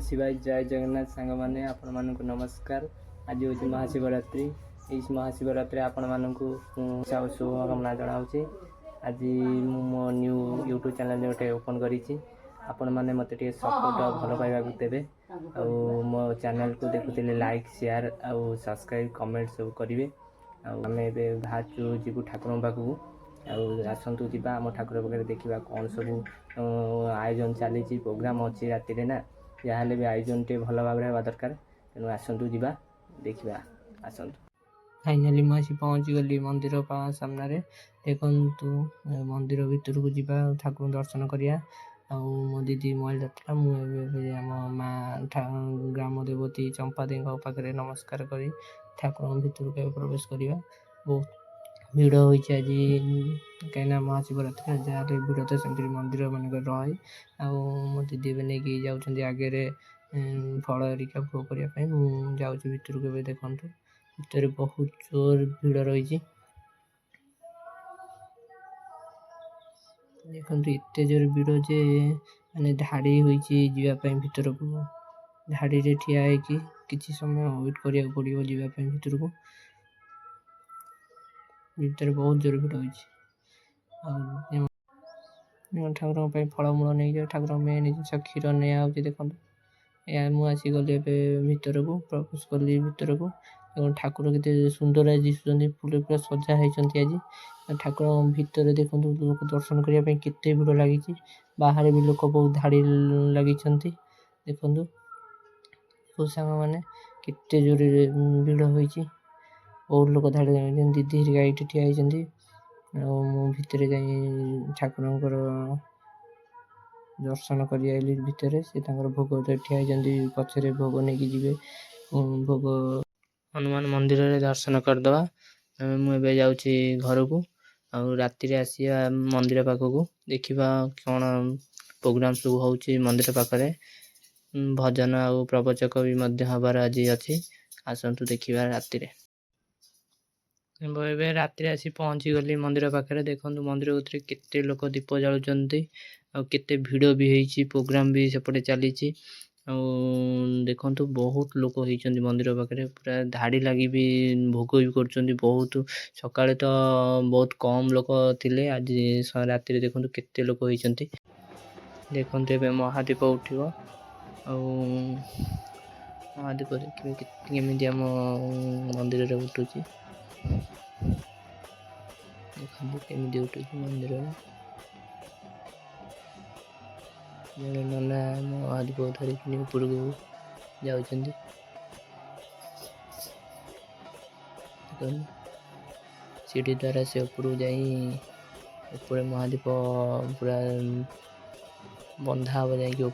शिवाय जय जगन्नाथ सांग मैंने आपण मानक नमस्कार। आज हूँ महाशिवरात्रि। इस महाशिवरात्रि आपण मानक शुभकामना जनावि। आज मो न्यू यूट्यूब चैनल गोटे ओपन करी आपण मैंने मत सपोर्ट भल पाइबा देवे आ मो चैनल को देखुले लाइक शेयर आउ सब्सक्राइब कमेंट सब करेंगे। आम बाहर जीवु ठाकुर पाखु आसतु जा आम ठाकुर पाखे देखा कौन सब आयोजन चली प्रोग्राम अच्छी राति ना जहाँ भी आयोजन टे भल भाव हवा दरकार। तेणु आसतु जा देखा आसतु। फाइनाली मुझे पहुँची गली मंदिर सामने देखु मंदिर भितर को जा ठाकुर दर्शन करिया। मो दीदी मोबाइल जाता मुझे आम माँ ग्राम देवती चंपा दी पाखे नमस्कार कर ठाकुर भितर के प्रवेश करवा। बहुत भिड़ हो आज कहीं महाशिवरात्रि जहाँ भिड़ तो सेमती मंदिर मानक रहे। मो दीदी भी नहीं जाऊँ आगे फल हरिका भोग करने जाऊँ भितर को देखु भितर बहुत जोर भिड़ रही। देखो एत जोर भिड़ जे मैंने धाड़ी होगापी भितर को धाड़ी रे ठिया कि समय वेट करा पड़ो जावाई भितर को। भितर बहुत जोर भिड़ हो ठाकुर फलमूल नहीं जाए ठाकुर मेन जिन क्षीर नहीं देखो मुझे गली भितर को प्रवेश कली भितर को। ठाकुर के सुंदर आज दिशुं फुल पूरा सजा होती आज ठाकुर भितर देखो लोक दर्शन करने केते भिड़ लगी। बाहर भी लोक बहुत धाड़ी लगी देखो सांग मैंने केते जोर भिड़ हो बहुत लोक धाड़ी लगे। दीदी हरिका ये ठिया होती भितर जा ठाकुर दर्शन कर भितर से भोग ठिया होती पछरे भोग नहीं जी भोग हनुमान मंदिर रे दर्शन करदे। मुझे जाऊँगी घर को राति आसिया मंदिर पाखक देखा कौन प्रोग्राम सब हो मंदिर पाखे भजन आ प्रवचक भी हबार आज अच्छी आसतु देखा राति। राति आसी पहुँची गली मंदिर पाखे देखो मंदिर भीतर केते लोक दीप जालुंट केते भिड़ भी होती प्रोग्राम भी सेपटे चली देखु बहुत लोक होती मंदिर पाखे पूरा धाड़ी लगी भी भोग भी कर बहुत सकाଳେ तो बहुत कम लोक थे आज राति देखो केते लोक होती देखु महादीप उठो महादीप देखिए केमी आम मंदिर उठू देखो केमी उठू मंदिर जड़े नना महादीप धरिकी ऊपर को जाऊँ सीढ़ी द्वारा से ऊपर जा महादीप पूरा बंधा हम जा।